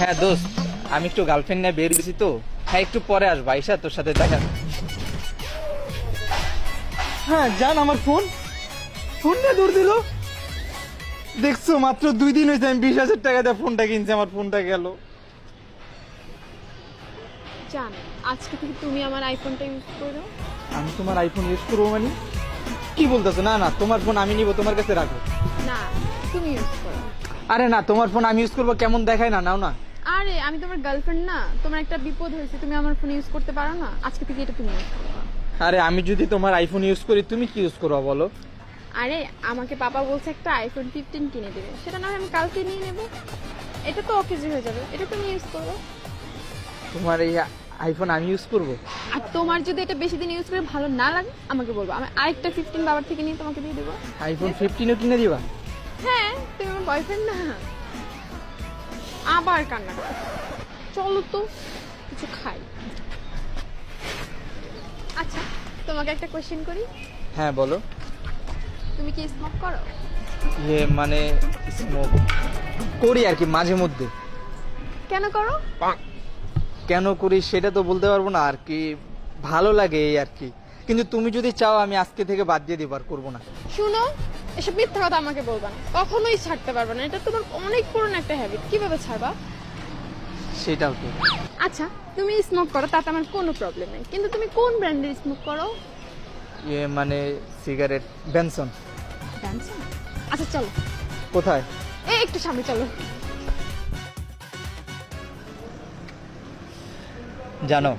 হ্যাঁ দোস্ত, আমি একটু গার্লফ্রেন্ড নিয়ে বের গেছি তো। হ্যাঁ একটু পরে আসবো, আইসা তোর সাথে দেখা। হ্যাঁ জান, আমার ফোন নিয়ে দৌড় দিল। দেখছো, মাত্র 2 দিন হয়েছে আমি 20,000 টাকা দিয়ে ফোনটা কিনছি, আমার ফোনটা গেল। জান, আজকে থেকে তুমি আমার আইফোনটা ইউজ করো। আমি তোমার আইফোন ইউজ করবো মানে? কি বলতেছো? না না, তোমার ফোন আমি নিবো, তোমার কাছে রাখো। না, তুমি ইউজ করো। আরে না, তোমার ফোন আমি ইউজ করবো, কেমন দেখায় না, নাও না। আরে আমি তোমার গার্লফ্রেন্ড না, তোমার একটা বিপদ হয়েছে, তুমি আমার ফোন ইউজ করতে পারো না? আজকে থেকে এটা তুমি ইউজ করো। আরে আমি যদি তোমার আইফোন ইউজ করি, তুমি কি ইউজ করবো বলো? আরে আমাকে পাপা বলছে একটা আইফোন 15 কিনে দেবে, সেটা না হয় আমি কালকে নিয়ে নেব। এটা তো অকেজি হয়ে যাবে, এটা তুমি ইউজ করো। তোমার এই আইফোন আমি ইউজ করবো? আর তোমার যদি এটা বেশি দিন ইউজ করে ভালো না লাগে আমাকে বলবো, আমি আরেকটা 15 বাবার থেকে নিয়ে তোমাকে দিয়ে দেবো। আইফোন 15ও কিনে দিবা? হ্যাঁ, তুমি আমার বয়ফ্রেন্ড না। আবার কান্না করো, চলো তো কিছু খাই। আচ্ছা, তোমাকে একটা কোশ্চেন করি। হ্যাঁ বলো। তুমি কি স্মোক করো? মানে স্মোক করি আর কি, মাঝে মধ্যে। কেন করো? কেন করি সেটা তো বলতে পারবো না আর কি, ভালো লাগে এই আর কি। কিন্তু তুমি যদি চাও আমি আজকে থেকে বাদ দিয়ে দিব, আর করবো না। শুনো, এসব মিথ্যা কথা আমাকে বলবা না, কখনোই ছাড়তে পারবে না। এটা তোমার অনেক পুরনো একটা হ্যাবিট, কিভাবে ছাড়বা? সেটাও তো। আচ্ছা, তুমি স্মোক করো, তাতে আমার কোনো প্রবলেম নেই, কিন্তু তুমি কোন ব্র্যান্ডের স্মোক করো? মানে সিগারেট বেনসন। Benson? আচ্ছা চলো, কোথায়? এই একটু সামনে চলো। জানো,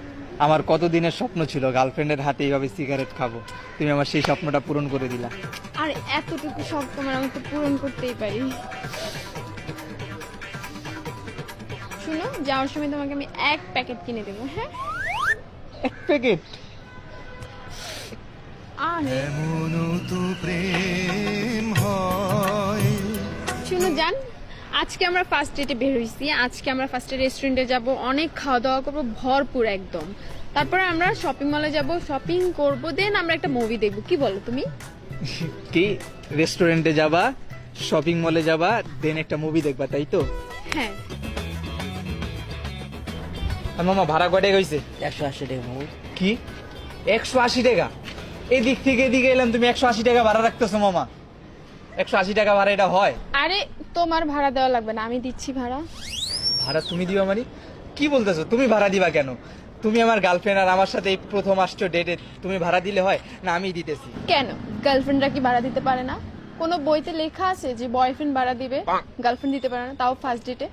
আমার কতদিনের স্বপ্ন ছিল গার্লফ্রেন্ডের হাতে এইভাবে সিগারেট খাবো। তুমি আমার সেই স্বপ্নটা পূরণ করে দিলা। আর এতটুকু শখ তোমার আমি তো পূরণ করতেই পারি। শুনো, যাওয়ার সময় তোমাকে আমি 1 প্যাকেট কিনে দেবো, হ্যাঁ? 1 প্যাকেট? আরে শুনো জান, আজকে আমরা ফার্স্ট ডেটে বের হইছি। আজকে আমরা ফার্স্টে রেস্টুরেন্টে যাব, অনেক খাওয়া দাওয়া করবো ভরপুর একদম। তারপরে আমরা শপিং মলে যাব, শপিং করবো, দেন আমরা একটা মুভি দেখবো। কি বলো তুমি? কি, রেস্টুরেন্টে যাবা, শপিং মলে যাবা, দেন একটা মুভি দেখবা, তাই তো? হ্যাঁ। আর মামা ভাড়া কয় টাকা হয়েছে? 180 টাকা মামু। কি, 180 টাকা? এদিক থেকে এদিকে এলাম, তুমি 180 টাকা ভাড়া রাখতেছো মামা? 180 টাকা ভাড়া এটা হয়? আরে তোমার ভাড়া দেওয়া লাগবে না, আমি দিচ্ছি ভাড়া। ভাড়া তুমি দিবা মানে? কি বলতেছো, তুমি ভাড়া দিবা কেন? তুমি আমার গার্লফ্রেন্ড, আর আমার সাথে এই প্রথম আসছো ডেটে, তুমি ভাড়া দিলে হয় না? আমি দিতেছি। কেন, গার্লফ্রেন্ডরা কি ভাড়া দিতে পারে না? কোনো বইতে লেখা আছে যে বয়ফ্রেন্ড ভাড়া দিবে, গার্লফ্রেন্ড দিতে পারে না, তাও ফার্স্ট ডেটে?